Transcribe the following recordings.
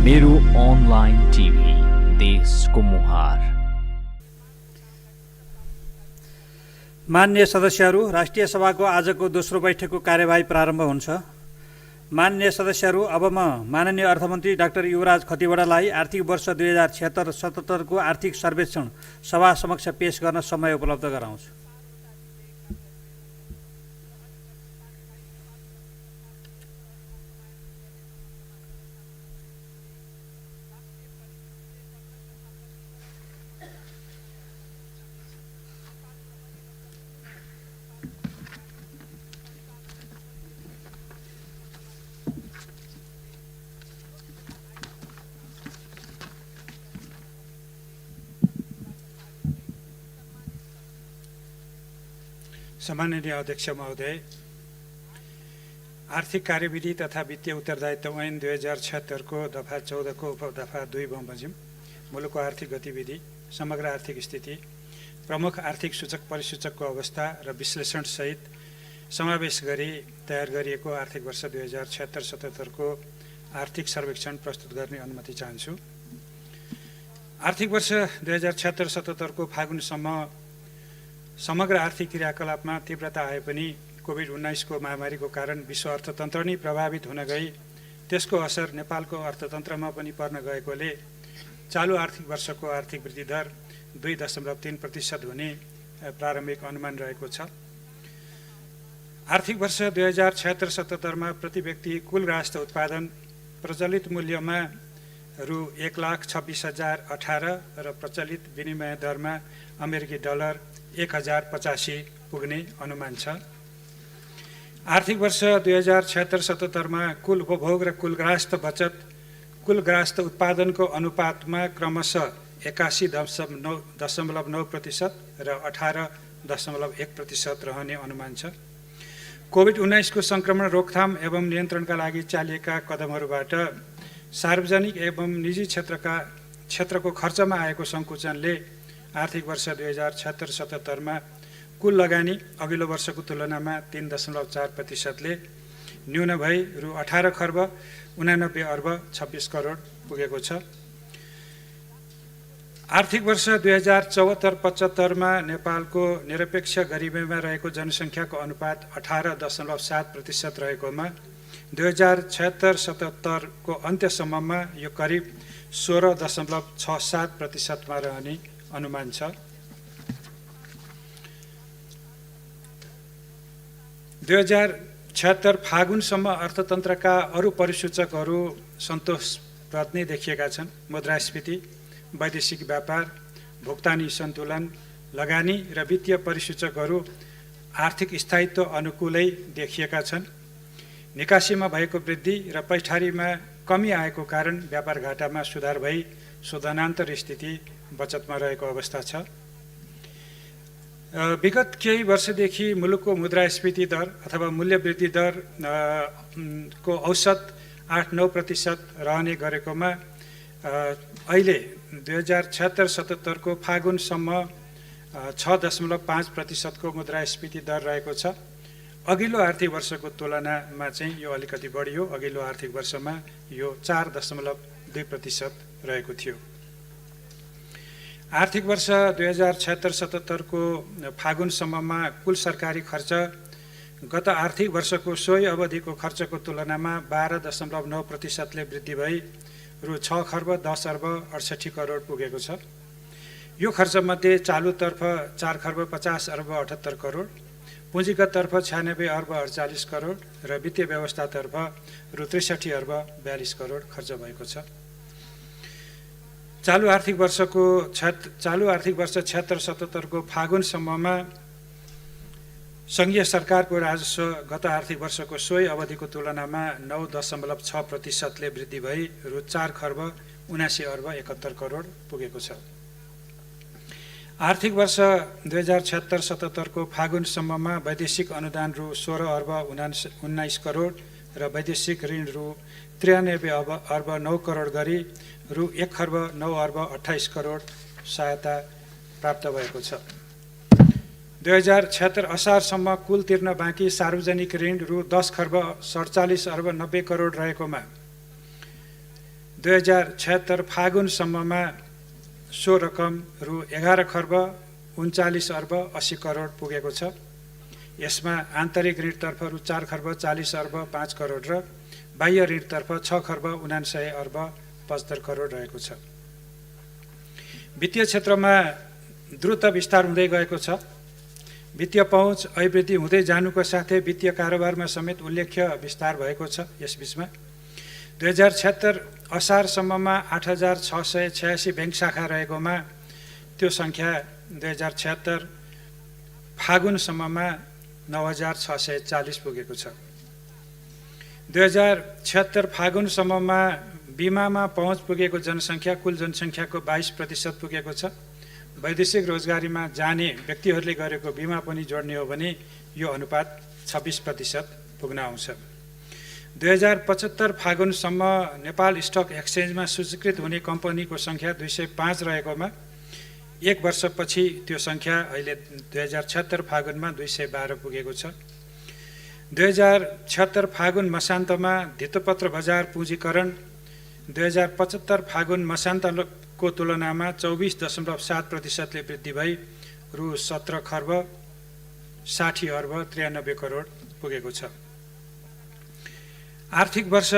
मेरो online TV देशको मुहार। मान्य सदस्यहरू, राष्ट्रिय सभाको आजको दोस्रो बैठकको कार्यवाही प्रारम्भ हुन्छ। मान्य सदस्यहरू, अब म माननीय अर्थमन्त्री डाक्टर युवराज खतिवडालाई आर्थिक वर्ष 2076-77 को आर्थिक सर्वेक्षण सभा समक्ष पेश गर्न समय उपलब्ध गराउँछु। सम्माननीय अध्यक्ष महोदय, आर्थिक कार्यविधि तथा वित्तीय उत्तरदायित्व ऐन 2076 को दफा 14 को उपदफा 2 बमोजिम मुलुकको आर्थिक गतिविधि, समग्र आर्थिक स्थिति, प्रमुख आर्थिक सूचक परिसूचकको अवस्था र विश्लेषण सहित समावेश गरी तयार गरिएको आर्थिक वर्ष 2076-77 को आर्थिक सर्वेक्षण प्रस्तुत गर्ने अनुमति चाहन्छु। आर्थिक वर्ष 2076-77 को फागुनसम्म समग्र आर्थिक क्रियाकलापमा तीव्रता आए पनि कोभिड-19 को महामारीको कारण विश्व अर्थतन्त्र नै प्रभावित हुन गई त्यसको असर नेपालको अर्थतन्त्रमा पनि पर्न गएकोले चालु आर्थिक वर्षको आर्थिक वृद्धि दर 2.3% हुने प्रारम्भिक अनुमान रहेको छ। आर्थिक वर्ष 2076-77 मा प्रति व्यक्ति कुल राष्ट्र उत्पादन प्रचलित मूल्यमा रु 1,26,018 र प्रचलित विनिमय दरमा अमेरिकी डलर 1085 पुग्ने अनुमान छ। आर्थिक वर्ष 2076-77 मा कुल उपभोग र कुल ग्राहस्थ बचत कुल ग्राहस्थ उत्पादनको अनुपातमा क्रमशः 81.9% र 18.1% रहने अनुमान छ। कोभिड-19 को संक्रमण रोकथाम एवं नियन्त्रणका लागि चालिएका कदमहरूबाट सार्वजनिक एवं निजी क्षेत्रको खर्चमा आएको सङ्कुचनले आर्थिक वर्ष 2076-77 मा कुल लगानी अघिल्लो वर्षको तुलनामा 3.4% ले न्यून भई रु 18 खर्ब 89 अर्ब 26 करोड पुगेको छ। आर्थिक वर्ष 2074-75 मा नेपालको निरपेक्ष गरिबीमा रहेको जनसङ्ख्याको अनुपात 18.7% रहेकोमा 2076-77 को अन्त्यसम्ममा यो करिब 16.67% मा रहने अनुमान छ। 2076 फागुनसम्म अर्थतन्त्रका अरू परिसूचकहरू सन्तोषप्रद नै देखिएका छन्। मुद्रास्फीति, वैदेशिक व्यापार, भुक्तानी सन्तुलन, लगानी र वित्तीय परिसूचकहरू आर्थिक स्थायित्व अनुकूलै देखिएका छन्। निकासीमा भएको वृद्धि र पैठारीमा कमी आएको कारण व्यापार घाटामा सुधार भई शोधनान्तर स्थिति बचतमा रहेको अवस्था छ। विगत केही वर्षदेखि मुलुकको मुद्रास्फीति दर अथवा मूल्य वृद्धि दर को औसत 8-9% रहने गरेकोमा अहिले 2076-77 को फागुनसम्म 6.5% को मुद्रास्फीति दर रहेको छ। अघिल्लो आर्थिक वर्षको तुलनामा चाहिँ यो अलिकति बढियो। अघिल्लो आर्थिक वर्षमा यो 4.2% रहेको थियो। आर्थिक वर्ष 2076-77 को फागुनसम्ममा कुल सरकारी खर्च गत आर्थिक वर्षको सोही अवधिको खर्चको तुलनामा 12.9% ले वृद्धि भई रु 6 खर्ब 10 अर्ब 68 करोड पुगेको छ। यो खर्चमध्ये चालुतर्फ 4 खर्ब 50 अर्ब 78 करोड, पुँजीगततर्फ 96 अर्ब 48 करोड र वित्तीय व्यवस्थातर्फ रु 63 अर्ब 42 करोड खर्च भएको छ। चालु आर्थिक वर्ष 76-77 को फागुनसम्ममा सङ्घीय सरकारको राजस्व गत आर्थिक वर्षको सोही अवधिको तुलनामा 9.6% ले वृद्धि भई रु 4 खर्ब 79 अर्ब 71 करोड पुगेको छ। आर्थिक वर्ष 2076-77 को फागुनसम्ममा वैदेशिक अनुदान रु 16 अर्ब 19 करोड र वैदेशिक ऋण रु 93 अर्ब 9 करोड गरी रु 1 खर्ब 9 अर्ब 28 करोड सहायता प्राप्त भएको छ। 2076 असारसम्म कुल तिर्न बाँकी सार्वजनिक ऋण रु 10 खर्ब 47 अर्ब 90 करोड रहेकोमा 2076 फागुनसम्ममा सो रकम रु 11 खर्ब 39 अर्ब 80 करोड पुगेको छ। यसमा आन्तरिक ऋणतर्फ रु 4 खर्ब 40 अर्ब 5 करोड र बाह्य ऋणतर्फ 6 खर्ब 79 अर्ब 75 करोड रहेको छ। वित्तीय क्षेत्रमा द्रुत विस्तार हुँदै गएको छ। वित्तीय पहुँच अभिवृद्धि हुँदै जानुको साथै वित्तीय कारोबारमा समेत उल्लेख्य विस्तार भएको छ। यसबीचमा 2076 असारसम्ममा 8686 ब्याङ्क शाखा रहेकोमा त्यो सङ्ख्या 2076 फागुनसम्ममा 9640 पुगेको छ। 2076 फागुनसम्ममा बिमामा पहुँच पुगेको जनसङ्ख्या कुल जनसङ्ख्याको 22% पुगेको छ। वैदेशिक रोजगारीमा जाने व्यक्तिहरूले गरेको बिमा पनि जोड्ने हो भने यो अनुपात 26% पुग्न आउँछ। 2075 फागुनसम्म नेपाल स्टक एक्सचेन्जमा सूचीकृत हुने कम्पनीको सङ्ख्या 205 रहेकोमा एक वर्षपछि त्यो सङ्ख्या अहिले 2076 फागुनमा 212 पुगेको छ। 2076 फागुन मसान्तमा धितोपत्र बजार पुँजीकरण 2075 फागुन मसान्तको तुलनामा 24.7% वृद्धि भई रु 17 खर्ब 60 अर्ब 93 करोड पुगेको छ। आर्थिक वर्ष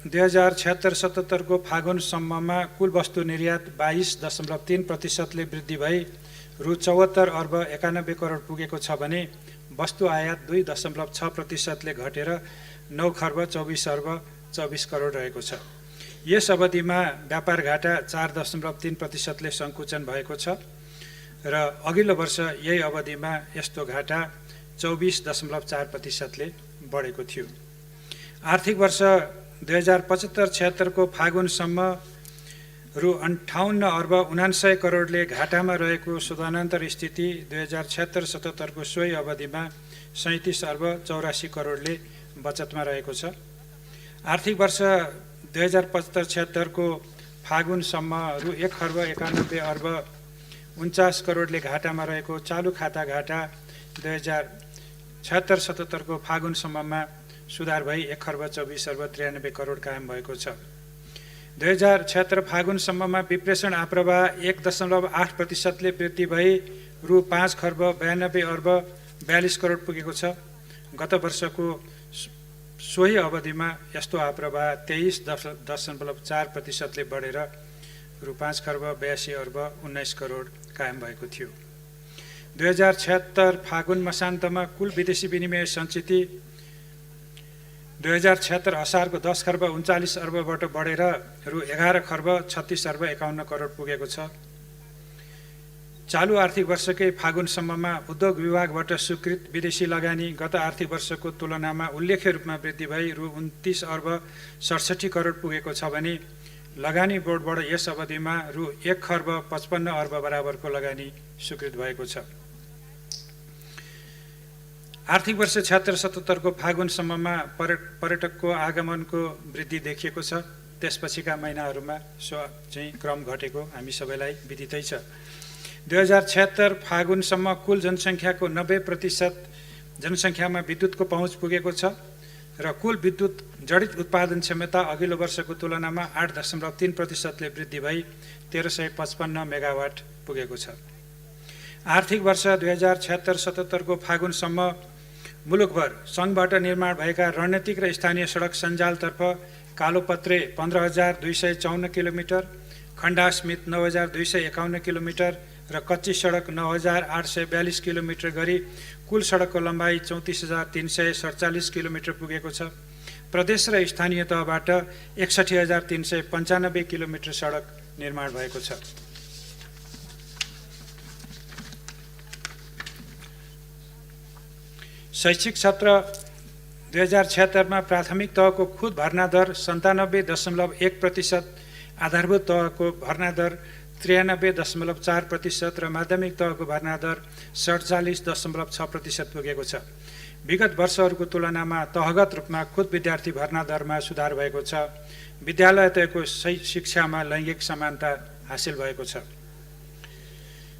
2076-77 को फागुनसम्ममा कुल वस्तु निर्यात 22.3% वृद्धि भई रु 74 अर्ब 91 करोड पुगेको छ भने वस्तु आयात 2.6% घटेर 9 खर्ब 24 अर्ब 24 करोड रहेको छ। यस अवधिमा व्यापार घाटा 4.3% सङ्कुचन भएको छ र अघिल्लो वर्ष यही अवधिमा यस्तो घाटा 24.4% बढेको थियो। आर्थिक वर्ष 2075-76 को फागुनसम्म रु 58 अर्ब 69 करोडले घाटामा रहेको शुद्धान्तर स्थिति 2076-77 को सोही अवधिमा 37 अर्ब 84 करोडले बचतमा रहेको छ। आर्थिक वर्ष 2075-76 को फागुनसम्म रु 1 खर्ब 91 अर्ब 49 करोडले घाटामा रहेको चालु खाता घाटा 2076-77 को फागुनसम्ममा सुधार भई 1 खर्ब 24 अर्ब 93 करोड कायम भएको छ। 2076 फागुनसम्ममा विप्रेषण आप्रवाह 1.8% वृद्धि भई रु 5 खर्ब 92 अर्ब 42 करोड पुगेको छ। गत वर्षको सोही अवधिमा यस्तो आप्रवाह 23.4% बढेर रु 5 खर्ब 82 अर्ब 19 करोड कायम भएको थियो। 2076 फागुन मसान्तमा कुल विदेशी विनिमय सञ्चिति 2076 असारको 10 खर्ब 39 अर्बबाट बढेर रु 11 खर्ब 36 अर्ब 51 करोड पुगेको छ। चालु आर्थिक वर्षकै फागुनसम्ममा उद्योग विभागबाट स्वीकृत विदेशी लगानी गत आर्थिक वर्षको तुलनामा उल्लेख्य रूपमा वृद्धि भई रु 29 अर्ब 67 करोड पुगेको छ भने लगानी बोर्डबाट यस अवधिमा रु 1 खर्ब 55 अर्ब बराबरको लगानी स्वीकृत भएको छ। आर्थिक वर्ष 76-77 को फागुनसम्ममा पर्यटकको आगमनको वृद्धि देखिएको छ। त्यसपछिका महिनाहरूमा सो चाहिँ क्रम घटेको हामी सबैलाई विदितै छ। 2076 फागुनसम्म कुल जनसङ्ख्याको 90% जनसङ्ख्यामा विद्युतको पहुँच पुगेको छ र कुल विद्युत जडित उत्पादन क्षमता अघिल्लो वर्षको तुलनामा 8.3% वृद्धि भई 1355 मेगावाट पुगेको छ। आर्थिक वर्ष 2076-77 को फागुनसम्म मुलुकभर सङ्घबाट निर्माण भएका रणनीतिक र स्थानीय सडक सञ्जालतर्फ कालोपत्रे 15,254 किलोमिटर, खण्डास्मित 9,251 किलोमिटर र कच्ची सडक 9,842 किलोमिटर गरी कुल सडकको लम्बाइ 34,347 किलोमिटर पुगेको छ। प्रदेश र स्थानीय तहबाट 61,395 किलोमिटर सडक निर्माण भएको छ। शैक्षिक सत्र 2076 मा प्राथमिक तहको खुद भर्ना दर 97.1%, आधारभूत तहको भर्ना दर 93.4% र माध्यमिक तहको भर्ना दर 47.6% पुगेको छ। विगत वर्षहरूको तुलनामा तहगत रूपमा खुद विद्यार्थी भर्ना दरमा सुधार भएको छ। विद्यालय तहको शिक्षामा लैङ्गिक समानता हासिल भएको छ।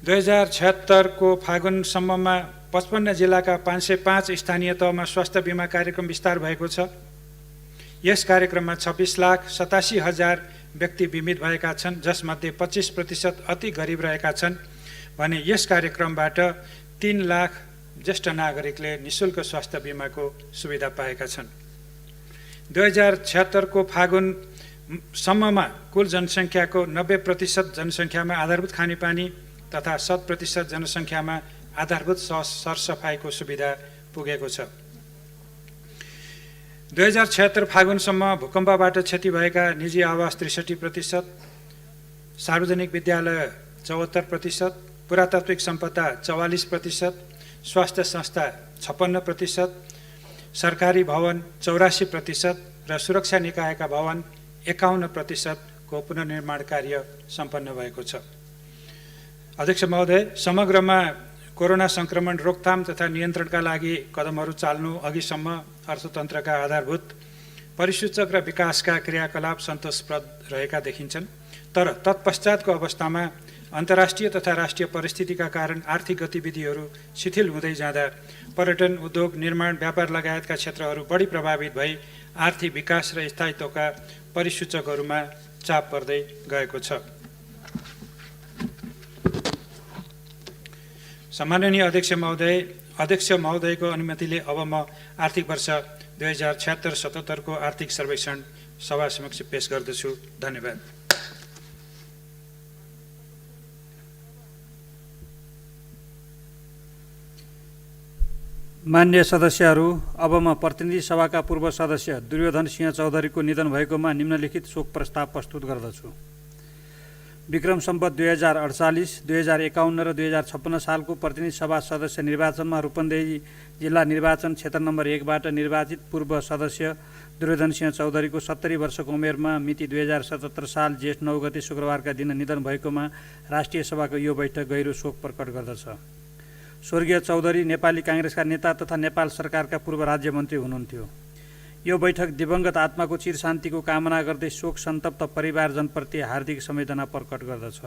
2076 को फागुनसम्ममा 55 जिल्लाका 505 स्थानीय तहमा स्वास्थ्य बिमा कार्यक्रम विस्तार भएको छ। यस कार्यक्रममा 26,87,000 व्यक्ति बिमित भएका छन्, जसमध्ये 25% अति गरिब रहेका छन् भने यस कार्यक्रमबाट 3 लाख ज्येष्ठ नागरिकले निशुल्क स्वास्थ्य बिमाको सुविधा पाएका छन्। 2076 को फागुनसम्ममा कुल जनसङ्ख्याको 90% जनसङ्ख्यामा आधारभूत खानेपानी तथा 100% जनसङ्ख्यामा आधारभूत सरसफाइको सुविधा पुगेको छ। 2076 फागुनसम्म भूकम्पबाट क्षति भएका निजी आवास 63%, सार्वजनिक विद्यालय 74%, पुरातात्विक सम्पदा 44%, स्वास्थ्य संस्था 56%, सरकारी भवन 84% र सुरक्षा निकायका भवन 51% को पुनर्निर्माण कार्य सम्पन्न भएको छ। अध्यक्ष महोदय, समग्रमा कोरोना संक्रमण रोकथाम तथा नियन्त्रणका लागि कदमहरू चाल्नु अघिसम्म अर्थतन्त्रका आधारभूत परिसूचक र विकासका क्रियाकलाप सन्तोषप्रद रहेका देखिन्छन्, तर तत्पश्चातको अवस्थामा अन्तर्राष्ट्रिय तथा राष्ट्रिय परिस्थितिका कारण आर्थिक गतिविधिहरू शिथिल हुँदै जाँदा पर्यटन, उद्योग, निर्माण, व्यापार लगायतका क्षेत्रहरू बढी प्रभावित भई आर्थिक विकास र स्थायित्वका परिसूचकहरूमा चाप पर्दै गएको छ। सम्माननीय अध्यक्ष महोदयको अनुमतिले अब म आर्थिक वर्ष 2076-77 को आर्थिक सर्वेक्षण सभा समक्ष पेश गर्दछु। धन्यवाद। मान्य सदस्यहरू, अब म प्रतिनिधि सभाका पूर्व सदस्य दुर्योधन सिंह चौधरीको निधन भएकोमा निम्नलिखित शोक प्रस्ताव प्रस्तुत गर्दछु। विक्रम सम्वत 2048, 2051 र 2056 सालको प्रतिनिधि सभा सदस्य निर्वाचनमा रूपन्देही जिल्ला निर्वाचन क्षेत्र नम्बर 1 बाट निर्वाचित पूर्व सदस्य दुर्योधन सिंह चौधरीको 70 वर्षको उमेरमा मिति 2077 साल जेठ 9 गते शुक्रबारका दिन निधन भएकोमा राष्ट्रिय सभाको यो बैठक गहिरो शोक प्रकट गर्दछ। स्वर्गीय चौधरी नेपाली काङ्ग्रेसका नेता तथा नेपाल सरकारका पूर्व राज्य मन्त्री हुनुहुन्थ्यो। यो बैठक दिवंगत आत्माको चिर शान्तिको कामना गर्दै शोक सन्तप्त परिवारजनप्रति हार्दिक संवेदना प्रकट गर्दछ।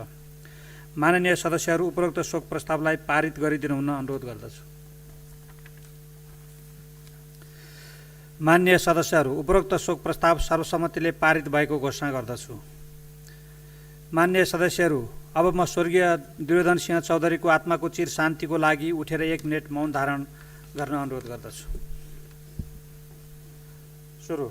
माननीय सदस्यहरू, उपरोक्त शोक प्रस्तावलाई पारित गरिदिनु हुन अनुरोध गर्दछु। माननीय सदस्यहरू, उपरोक्त शोक प्रस्ताव सर्वसम्मतिले पारित भएको घोषणा गर्दछु। माननीय सदस्यहरू, अब म स्वर्गीय दुर्योधन सिंह चौधरीको आत्माको चिर शान्तिको लागि उठेर 1 मिनेट मौन धारण गर्न अनुरोध गर्दछु। सुरु।